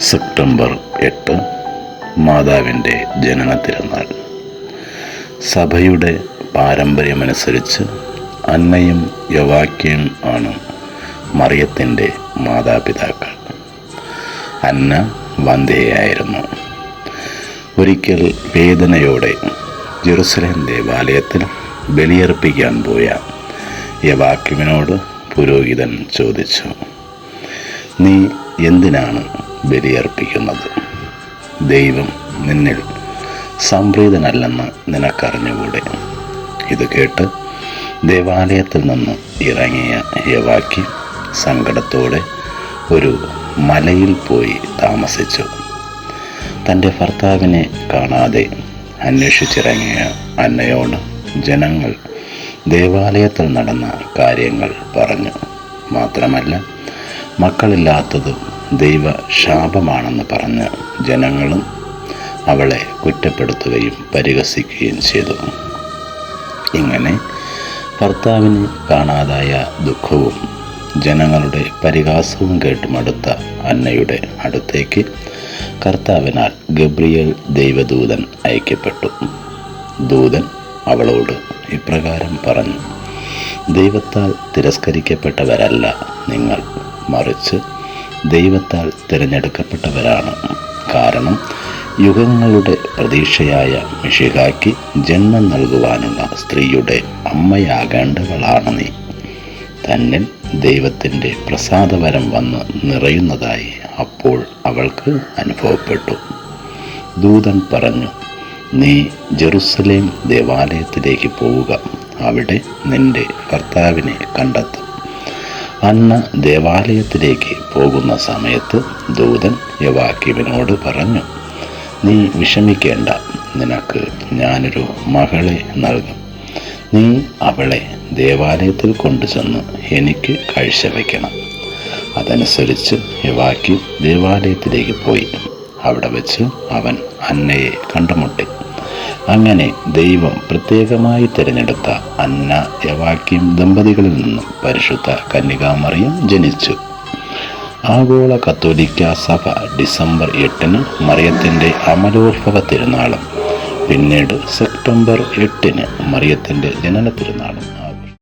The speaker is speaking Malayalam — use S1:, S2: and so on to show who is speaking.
S1: സെപ്റ്റംബർ 8 മാതാവിൻ്റെ ജനന തിരുനാൾ. സഭയുടെ പാരമ്പര്യമനുസരിച്ച് അന്നയും യോവാക്യയും ആണ് മറിയത്തിൻ്റെ മാതാപിതാക്കൾ. അന്ന വന്ധ്യയായിരുന്നു. ഒരിക്കൽ വേദനയോടെ ജെറുസലേം ദേവാലയത്തിൽ ബലിയർപ്പിക്കാൻ പോയ യോവാക്യമിനോട് പുരോഹിതൻ ചോദിച്ചു, നീ എന്തിനാണ് ബലിയർപ്പിക്കുന്നത്? ദൈവം നിന്നിൽ സംപ്രീതനല്ലെന്ന് നിനക്കറിഞ്ഞുകൂടെ? ഇത് കേട്ട് ദേവാലയത്തിൽ നിന്ന് ഇറങ്ങിയ യോവാക്യം സങ്കടത്തോടെ ഒരു മലയിൽ പോയി താമസിച്ചു. തൻ്റെ ഭർത്താവിനെ കാണാതെ അന്വേഷിച്ചിറങ്ങിയ അന്നയോട് ജനങ്ങൾ ദേവാലയത്തിൽ നടന്ന കാര്യങ്ങൾ പറഞ്ഞു. മാത്രമല്ല, മക്കളില്ലാത്തത് ദൈവ ശാപമാണെന്ന് പറഞ്ഞ് ജനങ്ങളും അവളെ കുറ്റപ്പെടുത്തുകയും പരിഹസിക്കുകയും ചെയ്തു. ഇങ്ങനെ ഭർത്താവിനെ കാണാതായ ദുഃഖവും ജനങ്ങളുടെ പരിഹാസവും കേട്ടുമടുത്ത അന്നയുടെ അടുത്തേക്ക് കർത്താവിനാൽ ഗബ്രിയേൽ ദൈവദൂതൻ അയക്കപ്പെട്ടു. ദൂതൻ അവളോട് ഇപ്രകാരം പറഞ്ഞു, ദൈവത്താൽ തിരസ്കരിക്കപ്പെട്ടവരല്ല നിങ്ങൾ, മറിച്ച് ദൈവത്താൽ തിരഞ്ഞെടുക്കപ്പെട്ടവരാണ്. കാരണം യുഗങ്ങളുടെ പ്രതീക്ഷയായ മിശിഹായ്ക്ക് ജന്മം നൽകുവാനുള്ള സ്ത്രീയുടെ അമ്മയാകേണ്ടവളാണ് നീ. തന്നിൽ ദൈവത്തിൻ്റെ പ്രസാദവരം വന്ന് നിറയുന്നതായി അപ്പോൾ അവൾക്ക് അനുഭവപ്പെട്ടു. ദൂതൻ പറഞ്ഞു, നീ ജെറുസലേം ദേവാലയത്തിലേക്ക് പോവുക, അവിടെ നിന്റെ ഭർത്താവിനെ കണ്ടെത്തും. അന്ന ദേവാലയത്തിലേക്ക് പോകുന്ന സമയത്ത് ദൂതൻ യോവാക്യമിനോട് പറഞ്ഞു, നീ വിഷമിക്കേണ്ട, നിനക്ക് ഞാനൊരു മകളെ നൽകും. നീ അവളെ ദേവാലയത്തിൽ കൊണ്ടുചെന്ന് എനിക്ക് കാഴ്ചവെക്കണം. അതനുസരിച്ച് യോവാക്യം ദേവാലയത്തിലേക്ക് പോയി. അവിടെ വെച്ച് അവൻ അന്നയെ കണ്ടുമുട്ടി. അങ്ങനെ ദൈവം പ്രത്യേകമായി തിരഞ്ഞെടുത്ത അന്ന യോവാക്യം ദമ്പതികളിൽ നിന്നും പരിശുദ്ധ കന്യകാമറിയം ജനിച്ചു. ആഗോള കത്തോലിക്ക സഭ ഡിസംബർ 8 മറിയത്തിൻ്റെ അമലോത്ഭവ തിരുനാളും പിന്നീട് സെപ്റ്റംബർ 8 മറിയത്തിൻ്റെ ജനന തിരുനാളും